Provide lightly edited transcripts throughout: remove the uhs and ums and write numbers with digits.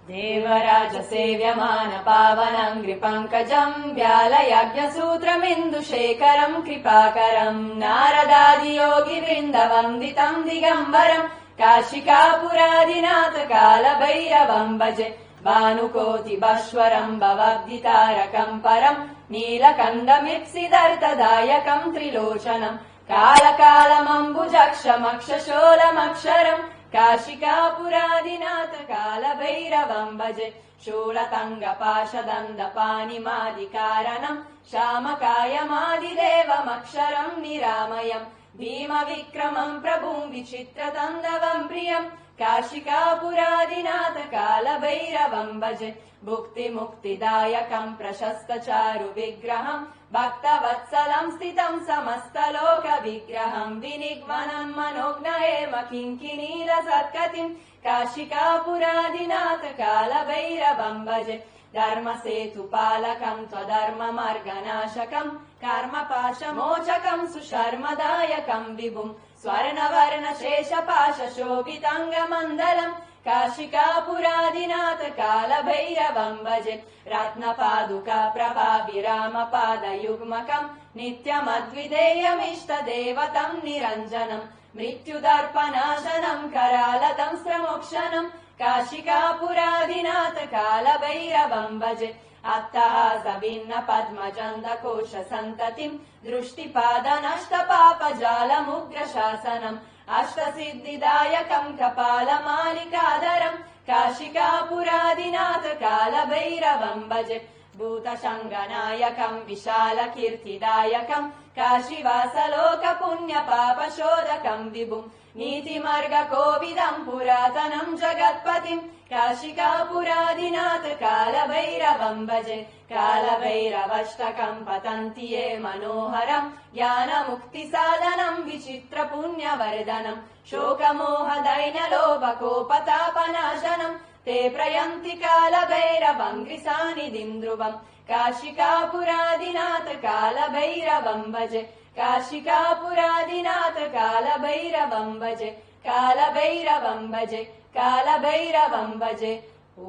देवराज सेव्यमान पावनम् नृपङ्कजम् व्यालयज्ञसूत्रमिन्दुशेखरम् कृपाकरम् नारदादियोगि वृन्दवन्दितम् दिगम्बरम् काशिकापुरादिनाथ कालभैरवम् भजे भानुकोटिभस्वरम् भवद्दितारकम् परम् नीलकण्डमिप्सिदर्थदायकम् त्रिलोचनम् कालकालमम्बुजक्षमक्षशोलमक्षरम् काशिकापुरादिनाथ कालभैरवम् भजे शूलतङ्गपाशदन्दपानिमादिकारणम् श्यामकायमादिदेवमक्षरम् निरामयम् भीमविक्रमम् प्रभुम् विचित्रतन्दवम् प्रियम् काशिकापुरादिनाथ कालभैरवम् भजे भुक्तिमुक्तिदायकम् प्रशस्तचारु विग्रहम् भक्तवत्सलम् स्थितम् समस्तलोकविग्रहम् विनिग्मनम् मनोज्ञयेम किङ्किणीरसत्कतिम् काशिकापुरादिनाथ कालभैरवम् भजे धर्मसेतुपालकम् त्वधर्ममार्गनाशकम् कर्मपाशमोचकम् सुशर्मदायकम् विभुम् स्वर्णवर्णशेषपाशशोभिताङ्गमण्डलम् काशिकापुरादिनाथ कालभैरवम् भजे रत्नपादुका प्रभाभिरामपादयुग्मकम् नित्यमद्विधेयमिष्टदेवतम् निरञ्जनम् मृत्युदर्पनाशनम् करालदम् स्रमोक्षणम् काशिकापुरादिनाथ कालभैरवम् भजे अट्टहासभिन्न पद्मजन्दकोश सन्ततिम् दृष्टिपादनष्टपापजालमुग्रशासनम् अष्टसिद्धिदायकम् कपालमालिकाधरम् काशिकापुरादिनाथ कालभैरवम् भजे भूतशङ्गनायकम् विशालकीर्तिदायकम् काशीवासलोकपुण्यपापशोधकम् विभुम् नीतिमार्गकोविदम् पुरातनम् जगत्पतिम् काशिकापुरादिनाथ कालभैरवम् भजे कालभैरवष्टकम् पतन्ति ये मनोहरम् ज्ञानमुक्तिसाधनम् विचित्रपुण्यवर्धनम् शोकमोहदैन्यलोभकोपतापनाशनम् ते प्रयन्ति कालभैरवम् गृसानिधिम् ध्रुवम् काशिकापुरादिनाथ कालभैरवम् भजे काशिकापुरादिनाथ कालभैरवम् भजे कालभैरवम् भजे कालभैरवम् भजे ओ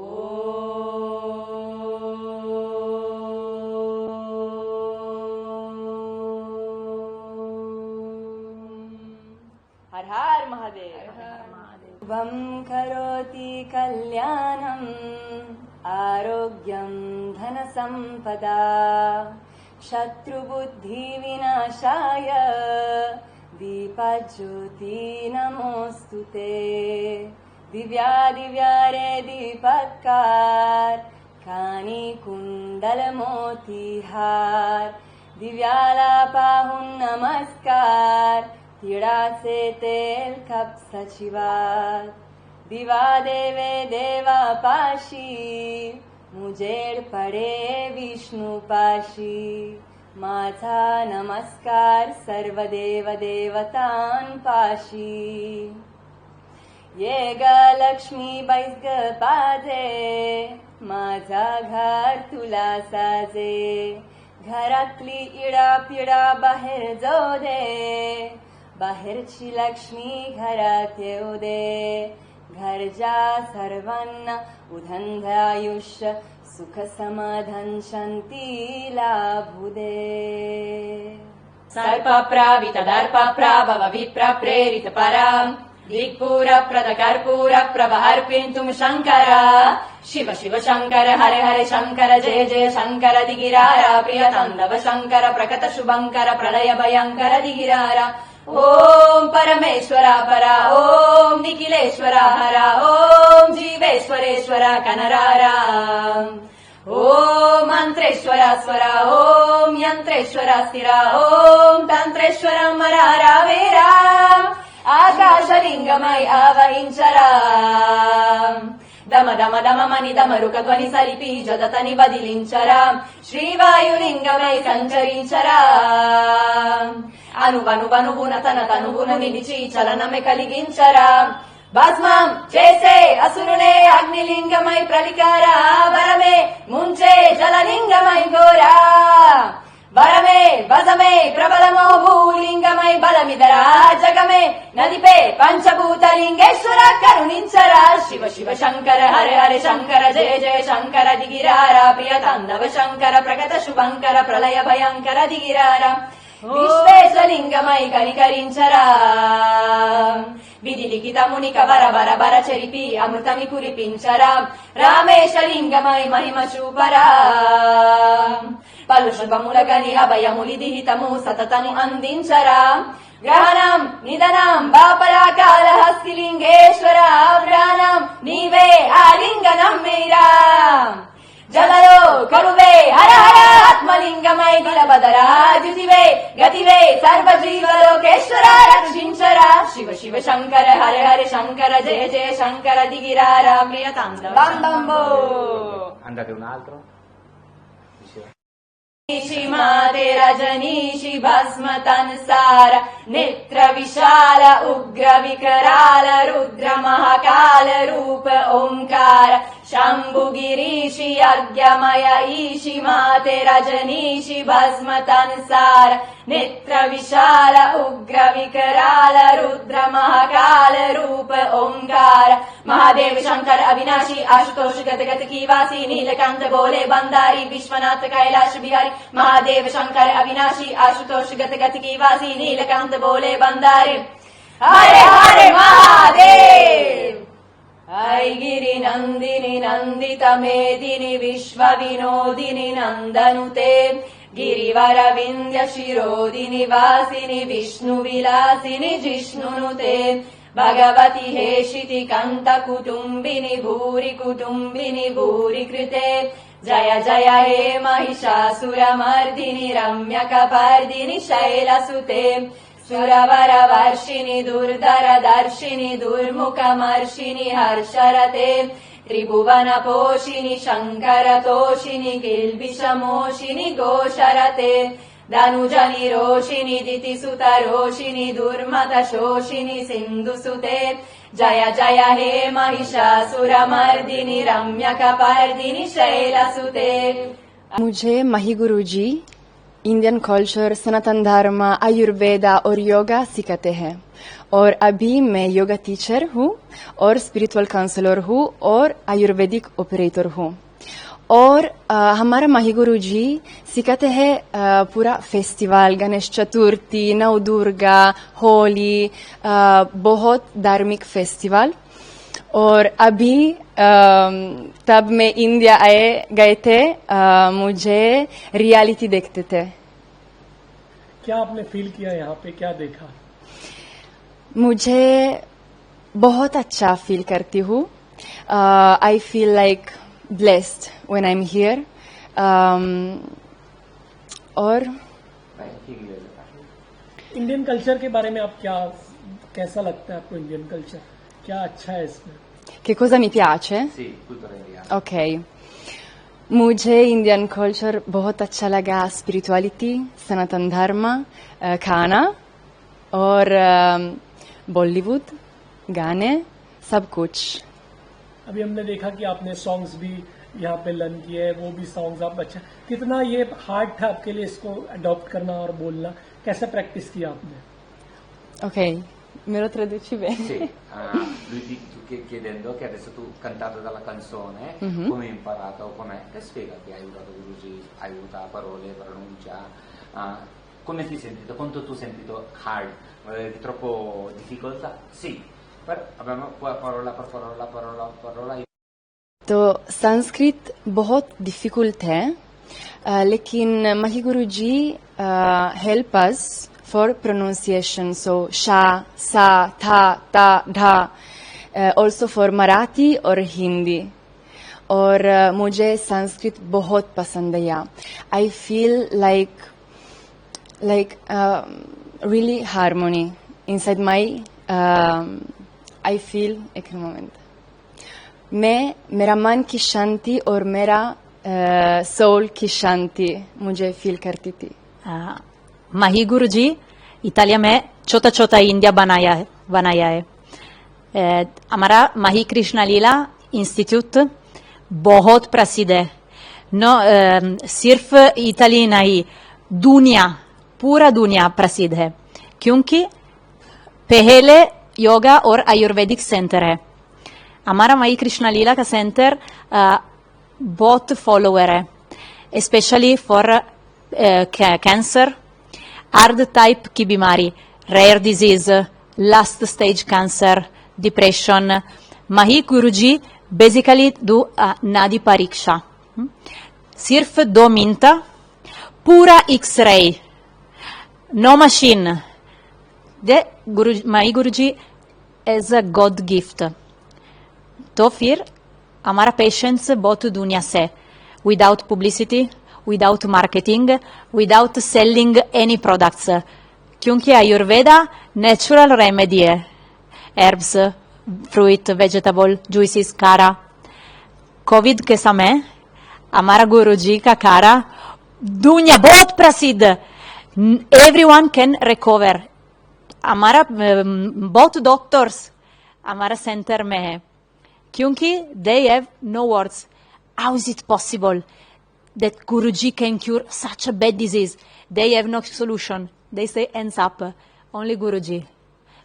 हर हर महादेव शुभम् करोति कल्याणम् आरोग्यम् धनसम्पदा शत्रुबुद्धिविनाशाय दीपज्योति नमोऽस्तु ते दिव्यादिव्यारे दीपत्कार कानि कुण्डलमोतिहार दिव्यालापाहुन् नमस्कार तिड़ा से तेल कप सचिवार दिवा देवे देवा पाशी मुजेड पडे विष्णु पाशी माझा नमस्कार सर्वदेव देवतां पाशी ये ग लक्ष्मी बैस ग पाजे माझा घर तुला साजे घरातली इडा पिडा बाहेर जाऊ दे बाहेरची लक्ष्मी घरात येऊ दे घरच्या सर्वांना उदंडायुष्य सुख समाधान शांती लाभू दे सर्पप्रावित दर्पप्राभव विप्र प्रेरित पराम् दिक्पूर प्रद कर्पूर प्रभर्पिन्तुम् शङ्कर शिव शिव शङ्कर हरे हरे शङ्कर जय जय शङ्कर दिगिरारा प्रिय ताण्डव शङ्कर प्रकट शुभङ्कर प्रलय भयङ्कर दिगिरारा ओम परमेश्वरा परा ओम निखिलेश्वरा हरा ओम जीवेश्वरेश्वरा कनरारा ओम मंत्रेश्वरा स्वरा ओम यंत्रेश्वरा स्थिरा ओम तंत्रेश्वरा मरारा वेरा आकाशलिंगमय आवहिंचरा दम दम दम मनि दमरुक ध्वनि सलिपि जदतनि बदिलिंचरा श्रीवायुलिंगमय संचరించరా అనువనువనువున తన తనువును నిలిచి చలనమే కలిగించరా భస్మం చేసే అసురునే అగ్నిలింగమై ప్రలికారా వరమే ముంచే జలలింగమై గోరా बरमे वदमे प्रबलमो भूलिंगमय बलमिदरा जगमे नदिपे पंचभूतलिंगेश्वर करुणिंचरा शिव शिव शंकर हरे हरे शंकर जय जय शंकर दिगिरारा प्रिय तांडव शंकर प्रकट शुभंकर प्रलय भयंकर दिगिरारा విశ్వేశలింగమై కనికరించరా విధి లిఖితముని కవర బర బర చెరిపి అమృతమి కురిపించరా రామేశలింగమై మహిమ చూపరా పలు శుభములగని అభయములిది హితము సతతము అందించరా గ్రహణం నిధనం బాపరాకాళహస్తిలింగేశ్వర ప్రాణం నీవే ఆలింగనం మీరా జగలో కరువే హర హర ఆత్మలింగమై దిలబదరా జ్యుతివే గతివే సర్వజీవలోకేశ్వర రక్షించరా శివ శివ శంకర హర హర శంకర జయ జయ శంకర దిగిరారా ప్రియ తాండవ బంబంబో andate un altro माते रजनीशि भस्म तन्सार नेत्र विशाल उग्र विकराल रुद्र महाकाल रूप ओंकार शंभु गिरीशि अर्घ्यमय ईशि माते रजनीशि भस्म तन्सार नेत्र विशाल उग्र विकराल रुद्र महाकाल रूप ओंकार महादेव शंकर अविनाशी आशुतोष गत गत की वासी नीलकांत बोले बंदारी विश्वनाथ कैलाश बिहारी महादेव शंकर अविनाशी आशुतोष गत गत की वासी नीलकांत बोले बंदारी हरे हरे महादेव ऐगिरि नंदिनि नंदित मेदिनि विश्व विनोदिनि नंदनुते गिरिवर विंध्य शिरोदिनि वासिनि विष्णु विलासिनि जिष्णुनुते भगवति हेशिति कंत कुटुंबिनि भूरि कृते जय जय हे महिषासुरमर्दिनि रम्यकपर्दिनि शैलसुते सुरवर वर्षिणि दुर्धर दर्शिनि दुर्मुखमर्षिणि हर्षरते त्रिभुवन पोषिणि शंकर तोषिणि किल्बिषमोषिणि घोषरते धनुजनि रोषिणि दितिसुत रोषिणि दुर्मत शोषिणि सिन्धुसुते जय जय हे महिषासुरमर्दिनि रम्यकपर्दिनि शैलसुते। मुझे मही गुरुजी इंडियन कल्चर, सनातन धर्म, आयुर्वेदा और योगा सिखाते हैं और अभी मैं योगा टीचर हूँ और स्पिरिचुअल काउंसलर हूँ और आयुर्वेदिक ऑपरेटर हूँ। और हमारा मही गुरुजी सिखाते हैं पूरा फेस्टिवल, गणेश चतुर्थी, नवदुर्गा, होली, बहुत धार्मिक फेस्टिवल। और अभी तब मैं इंडिया गए थे, मुझे रियलिटी देखते थे। क्या आपने फील किया यहाँ पे, क्या देखा? मुझे बहुत अच्छा फील करती हूँ। I feel like blessed when I'm here. और इंडियन कल्चर के बारे में आप कैसा लगता है आपको? इंडियन कल्चर क्या अच्छा है इसमें? Che cosa mi piace? sì cultura indiana Ok, मुझे इंडियन कल्चर बहुत अच्छा लगा। स्पिरिचुअलिटी, सनातन धर्म, खाना और बॉलीवुड गाने, सब कुछ। अभी हमने देखा कि आपने सॉन्ग्स भी यहाँ पे लर्न किए हैं, वो भी सॉन्ग्स आप अच्छा, कितना ये हार्ड था आपके लिए इसको अडॉप्ट करना और बोलना? कैसे प्रैक्टिस किया आपने? Ok, me lo traduci bene? sì lui chiedendo che adesso tu cantato dalla canzone come hai imparato, com'è, che spiega che hai aiutato così, aiuta parole, pronuncia, come ti sei sentito, quanto tu hai sentito hard, troppo difficoltà? Sì, però abbiamo parola per parola. तो संस्कृत बहुत difficult है, लेकिन मही गुरुजी help us for pronunciation, सो शा, सा, था, ता, ढा, ऑल्सो फॉर मराठी और हिंदी। और मुझे संस्कृत बहुत पसंद है। I feel like really harmony inside my. I feel एक मोमेंट, मेरा मन की शांति और मेरा सोल की शांति मुझे फील करती थी। मही गुरुजी इटालिया में छोटा छोटा इंडिया बनाया है। हमारा मही कृष्ण लीला इंस्टीट्यूट बहुत प्रसिद्ध है। सिर्फ इटली नहीं, दुनिया, पूरा दुनिया प्रसिद्ध है, क्योंकि पहले योगा और आयुर्वेदिक सेंटर है. हमारा माई कृष्णा लीला का सेंटर बहुत फॉलोअर है, स्पेशली फॉर कैंसर, अर्ध टाइप की बीमारी, rare disease, last stage cancer, depression. Mahi Guruji basically दो नाड़ी परीक्षा, सिर्फ 2 मिनट, पूरा x-ray, no machine. Mahi Guruji as a god gift. तो फिर हमारा पेशेंट्स बहुत दुनिया से, without publicity, without marketing, without selling any products, क्योंकि आयुर्वेदा नेचुरल रेमेडी है. herbs, fruit, vegetable, juices, काढ़ा. कोविड के समय हमारा गुरुजी का काढ़ा दुनिया बहुत प्रसिद्ध, एवरीवन कैन रिकवर. हमारा बहुत डॉक्टर्स हमारा सेंटर में है, क्योंकि they have no words. How is it possible that Guruji can cure such a bad disease? They have no solution. They say hands up, only Guruji.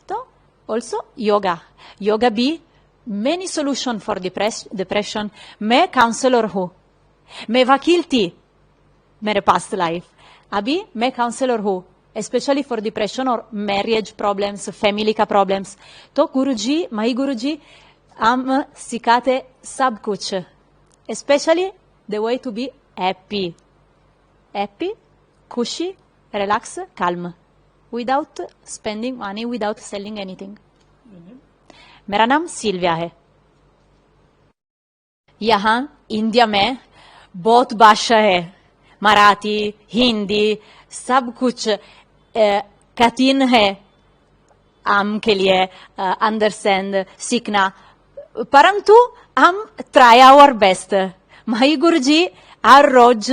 So also yoga. Yoga be many solution for depression. मैं counsellor हूँ, मैं वकील थी मेरे past life, अभी मैं counsellor हूँ, specially for depression और मैरिज प्रॉब्लम्स, फैमिली का प्रॉब्लम्स. तो गुरुजी, माही गुरुजी हम सिखाते सब कुछ, specially the way to be happy, खुशी, relax, calm, without spending money, without selling anything. मेरा नाम सिल्विया है. यहाँ इंडिया में बहुत भाषा है, मराठी, हिंदी, सब कुछ कठिन है हम के लिए अंडरस्टैंड सीखना, परंतु हम ट्राई आवर बेस्ट. माही गुरुजी हर रोज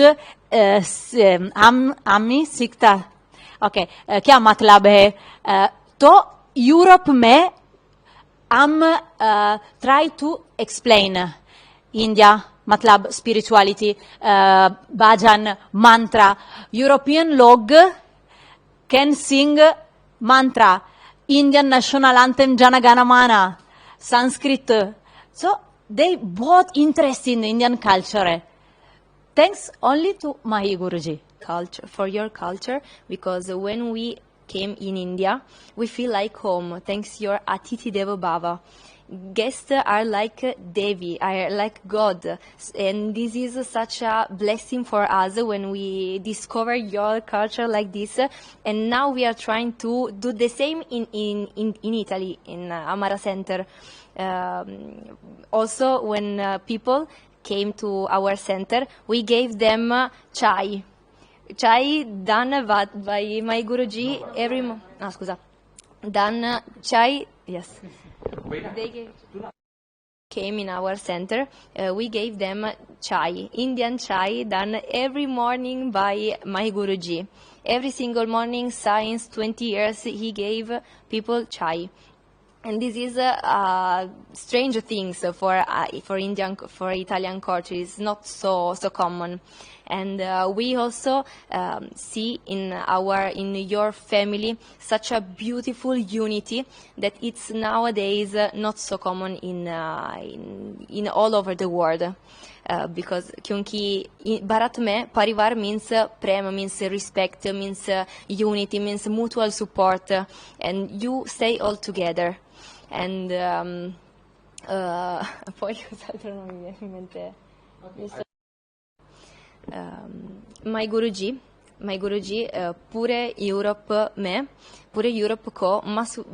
हम सीखता. ओके, क्या मतलब है? तो यूरोप में हम ट्राई टू एक्सप्लेन इंडिया मतलब स्पिरिचुअलिटी, भजन, मंत्र. यूरोपियन लोग कैन सिंग मंत्र, Indian national anthem Jana Gana मन, संस्कृत. सो दे बहुत इंटरेस्ट इन इंडियन कल्चर है. Thanks only to Mahi Guruji. Culture, for your culture, because when we came in India, we feel like home, thanks your Atiti Deva Bhava. Guests are like Devi, are like God, and this is such a blessing for us when we discover your culture like this. And now we are trying to do the same in Italy, in Amara Center. Also, when people came to our center, we gave them chai. Chai done by my Guruji every scusa. Done chai, yes. They came in our center, we gave them chai, Indian chai done every morning by my Guruji. Every single morning, since 20 years, he gave people chai. And this is strange things for Italian culture. It's not so common. And we also see in your family such a beautiful unity that it's nowadays not so common in all over the world. Because क्योंकि भारत में परिवार means Prem, means respect, means unity, means mutual support, and you stay all together. And poi cos'altro non mi viene in mente. My Guruji पूरे Europe को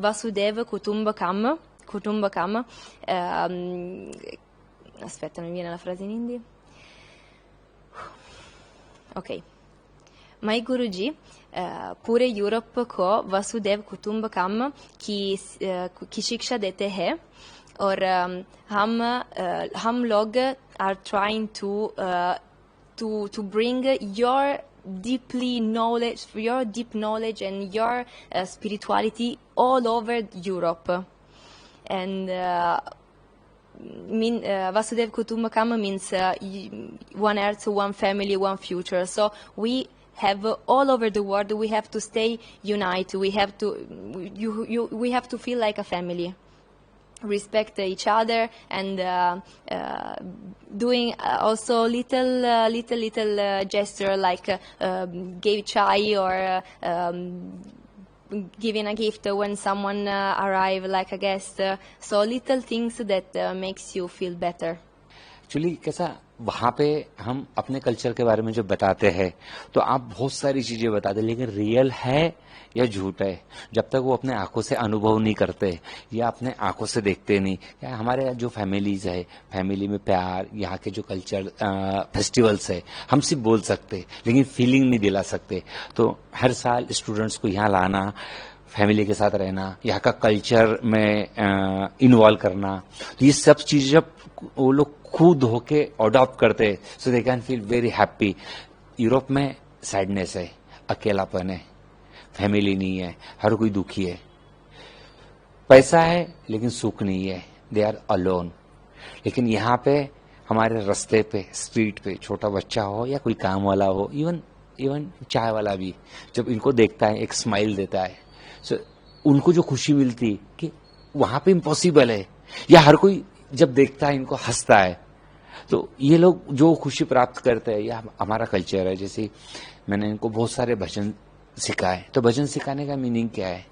Vasudev कुटुंबकम aspetta, non mi viene la frase in hindi. Ok. My Guruji पूरे Europe को वासुदेव कुटुंबकम की शिक्षा देते हैं, और हम लोग are trying to bring your deep knowledge and your spirituality all over Europe. And Vasudev Kutumbakam means one earth, one family, one future. So we have all over the world, we have to stay united. We have to, we have to feel like a family. Respect each other and doing also little gesture like give chai or giving a gift when someone arrive like a guest. So little things that makes you feel better. Actually कैसा वहां पे हम अपने culture के बारे में जब बताते हैं तो आप बहुत सारी चीजें बताते हैं, लेकिन रियल है या झूठ है जब तक वो अपने आंखों से अनुभव नहीं करते या अपने आंखों से देखते नहीं। या हमारे जो फैमिलीज है, फैमिली में प्यार, यहाँ के जो कल्चर फेस्टिवल्स है, हम सिर्फ बोल सकते लेकिन फीलिंग नहीं दिला सकते। तो हर साल स्टूडेंट्स को यहाँ लाना, फैमिली के साथ रहना, यहाँ का कल्चर में इन्वॉल्व करना, तो ये सब चीजें जब वो लोग खुद होके अडॉप्ट करते हैं so they can feel very happy. Europe में सैडनेस है, अकेलापन है, फैमिली नहीं है, हर कोई दुखी है, पैसा है लेकिन सुख नहीं है, दे आर अलोन। लेकिन यहाँ पे हमारे रास्ते पे, स्ट्रीट पे छोटा बच्चा हो या कोई काम वाला हो, इवन चाय वाला भी जब इनको देखता है एक स्माइल देता है, सो उनको जो खुशी मिलती कि वहां पे इम्पॉसिबल है, या हर कोई जब देखता है इनको हंसता है, तो ये लोग जो खुशी प्राप्त करते हैं, यह हमारा कल्चर है। जैसे मैंने इनको बहुत सारे भजन सिखाए, तो भजन सिखाने का मीनिंग क्या है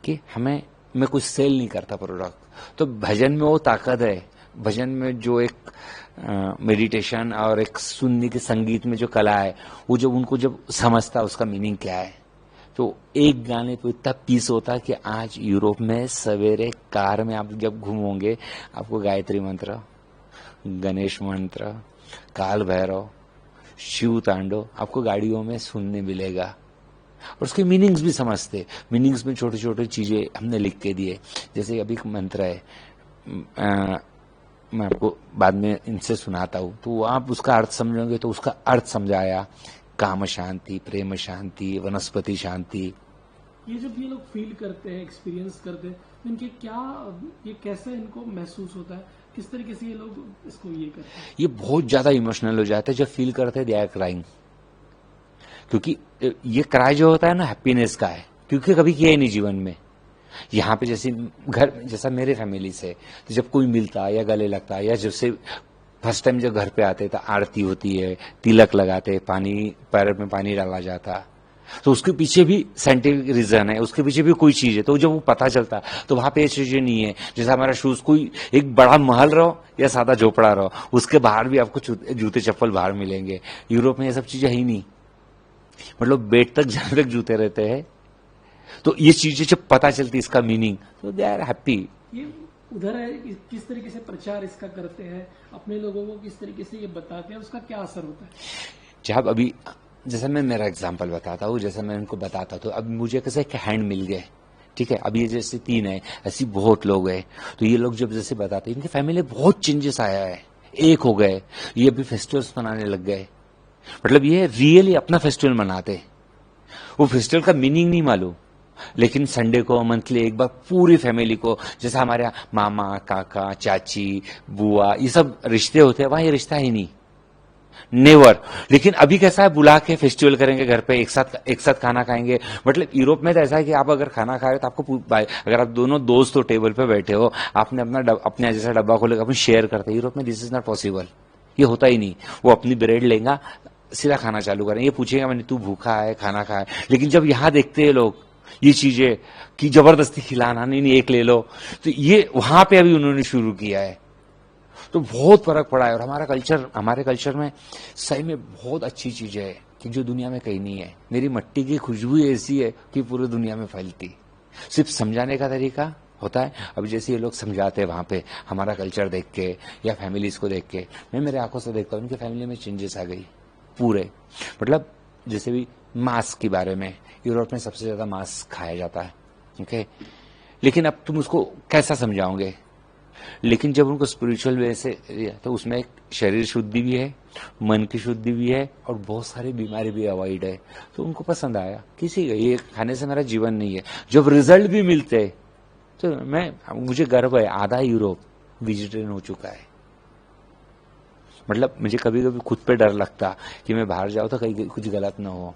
कि मैं कुछ सेल नहीं करता प्रोडक्ट, तो भजन में वो ताकत है, भजन में जो एक मेडिटेशन और एक सुनने के संगीत में जो कला है, वो जब उनको जब समझता उसका मीनिंग क्या है, तो एक गाने पे इतना पीस होता है कि आज यूरोप में सवेरे कार में आप जब घूमोगे आपको गायत्री मंत्र, गणेश मंत्र, काल भैरव, शिव तांडव आपको गाड़ियों में सुनने मिलेगा। और उसके मीनिंग्स भी समझते, मीनिंग्स में छोटे छोटे चीजें हमने लिख के दिए। जैसे अभी एक मंत्र है, मैं आपको बाद में इनसे सुनाता हूँ, तो आप उसका अर्थ समझोगे तो उसका अर्थ समझाया, काम शांति, प्रेम शांति, वनस्पति शांति। ये जब ये लोग फील करते हैं, एक्सपीरियंस करते हैं, तो इनके क्या, ये कैसे इनको महसूस होता है, किस तरीके से ये लोग इसको ये करते हैं? ये बहुत ज्यादा इमोशनल हो जाता है जब फील करते हैं दे आर क्राइंग, क्योंकि ये क्राई जो होता है ना हैप्पीनेस का है, क्योंकि कभी किया ही नहीं जीवन में। यहाँ पे जैसे घर, जैसा मेरे फैमिली से, तो जब कोई मिलता या गले लगता या जब से फर्स्ट टाइम जब घर पे आते तो आरती होती है, तिलक लगाते, पानी पैर में पानी डाला जाता, तो उसके पीछे भी साइंटिफिक रीजन है, उसके पीछे भी कोई चीज है। तो जब वो पता चलता तो वहां पे ये चीजें नहीं है। जैसे हमारा शूज, कोई एक बड़ा महल रहो या सादा झोपड़ा रहो, उसके बाहर भी आपको जूते चप्पल बाहर मिलेंगे। यूरोप में ये सब चीजें ही नहीं, मतलब बेड तक जाने तक जूते रहते हैं। तो ये चीजें जब पता चलती इसका मीनिंग, तो दे आर हैप्पी। ये उधर है, किस तरीके से प्रचार इसका करते हैं, अपने लोगों को किस तरीके से ये बताते हैं, उसका क्या असर होता है? जब अभी जैसे मैं मेरा एग्जांपल बताता हूँ, जैसे मैं उनको बताता तो अब मुझे कैसे एक हैंड मिल गए, ठीक है, अब ये जैसे 3 है, ऐसी बहुत लोग हैं। तो ये लोग जब जैसे बताते, इनकी फैमिली बहुत चेंजेस आया है, एक हो गए, ये अभी फेस्टिवल्स मनाने लग गए, मतलब ये रियली अपना फेस्टिवल मनाते। वो फेस्टिवल का मीनिंग नहीं मालूम, लेकिन संडे को मंथली एक बार पूरी फैमिली को, जैसा हमारे यहाँ मामा, काका, चाची, बुआ, ये सब रिश्ते होते हैं, वहां ये रिश्ता ही नहीं, नेवर। लेकिन अभी कैसा है, बुला के फेस्टिवल करेंगे घर पे, एक साथ खाना खाएंगे। मतलब यूरोप में तो ऐसा है कि आप अगर खाना खा रहे हो तो आपको, अगर आप दोनों दोस्त हो टेबल पे बैठे हो, आपने अपने जैसा डब्बा खोलेगा, अपन शेयर करते हैं। यूरोप में दिस इज नॉट पॉसिबल, ये होता ही नहीं। वो अपनी ब्रेड लेगा, सीधा खाना चालू करेंगे, ये पूछेगा मैंने तू भूखा है, खाना खाए। लेकिन जब यहाँ देखते हैं लोग ये चीजें कि जबरदस्ती खिलाना, नहीं एक ले लो, तो ये वहां पे अभी उन्होंने शुरू किया है, तो बहुत फर्क पड़ा है। और हमारे कल्चर में सही में बहुत अच्छी चीज है कि जो दुनिया में कहीं नहीं है। मेरी मट्टी की खुशबू ऐसी है कि पूरी दुनिया में फैलती। सिर्फ समझाने का तरीका होता है। अब जैसे ये लोग समझाते हैं वहां पे हमारा कल्चर देख के या फैमिलीज को देख के, मैं मेरे आंखों से देखता हूँ उनकी फैमिली में चेंजेस आ गई पूरे। मतलब जैसे भी मांस के बारे में, यूरोप में सबसे ज्यादा मांस खाया जाता है, ओके, लेकिन अब तुम उसको कैसा समझाओगे? लेकिन जब उनको स्पिरिचुअल वे से, तो उसमें एक शरीर शुद्धि भी है, मन की शुद्धि भी है, और बहुत सारी बीमारी भी अवॉइड है। तो उनको पसंद आया। किसी का ये खाने से मेरा जीवन नहीं है। जब रिजल्ट भी मिलते तो मुझे गर्व है, आधा यूरोप वेजिटेरियन हो चुका है। मतलब मुझे कभी कभी खुद पे डर लगता कि मैं बाहर जाऊँ तो कहीं कुछ गलत ना हो,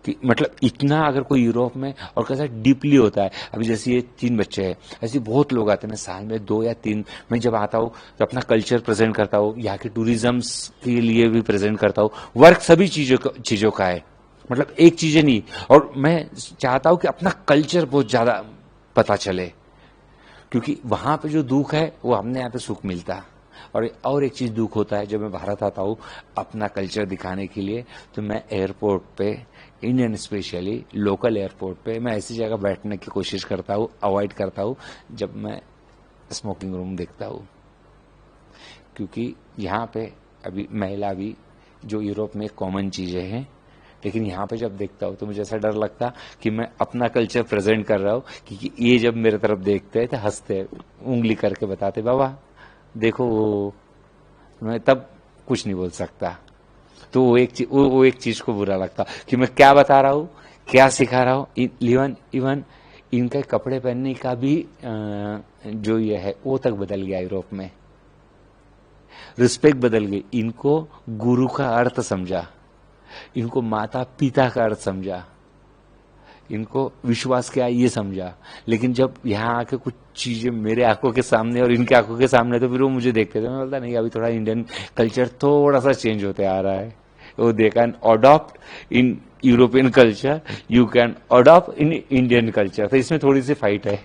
कि मतलब इतना अगर कोई यूरोप में और कैसा डीपली होता है। अभी जैसे ये 3 बच्चे हैं, ऐसे बहुत लोग आते हैं, मैं साल में 2 या 3, मैं जब आता हूँ तो अपना कल्चर प्रेजेंट करता हूँ, यहाँ के टूरिज्म के लिए भी प्रेजेंट करता हूँ, वर्क सभी चीजों का है, मतलब एक चीजें नहीं। और मैं चाहता हूँ कि अपना कल्चर बहुत ज्यादा पता चले, क्योंकि वहां पे जो दुख है वो हमने यहाँ पे सुख मिलता। और एक चीज दुख होता है, जब मैं भारत आता हूँ अपना कल्चर दिखाने के लिए, तो मैं एयरपोर्ट पे, इंडियन स्पेशली लोकल एयरपोर्ट पे, मैं ऐसी जगह बैठने की कोशिश करता हूँ, अवॉइड करता हूँ जब मैं स्मोकिंग रूम देखता हूँ, क्योंकि यहाँ पे अभी महिला भी जो यूरोप में कॉमन चीजें हैं, लेकिन यहाँ पे जब देखता हूँ तो मुझे ऐसा डर लगता कि मैं अपना कल्चर प्रेजेंट कर रहा हूँ, क्योंकि ये जब मेरे तरफ देखते हैं तो हंसते, उंगली करके बताते बाबा देखो वो, मैं तब कुछ नहीं बोल सकता। तो वो एक चीज को बुरा लगता कि मैं क्या बता रहा हूँ, क्या सिखा रहा हूँ। इवन इनके कपड़े पहनने का भी जो ये है वो तक बदल गया यूरोप में, रिस्पेक्ट बदल गई। इनको गुरु का अर्थ समझा, इनको माता पिता का अर्थ समझा, इनको विश्वास क्या है ये समझा। लेकिन जब यहाँ आके कुछ चीजें मेरे आंखों के सामने और इनके आंखों के सामने, तो फिर वो मुझे देखते थे, मैं बोलता नहीं अभी थोड़ा इंडियन कल्चर थोड़ा सा चेंज होते आ रहा है। वो they can adopt in European culture, you can adopt in Indian culture. तो इसमें थोड़ी सी फाइट है।